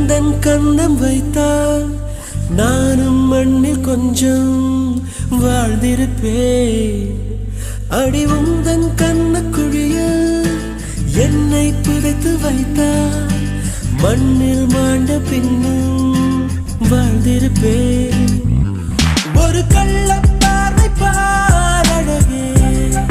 உந்தன் கண்ணம் வைத்தால் நானும் மண்ணில் கொஞ்சம் வாழ்ந்திருப்பேன். அடி உந்தன் கண்ணக்குழியில் என்னை புதைத்து வைத்தால் மண்ணில் மாண்டி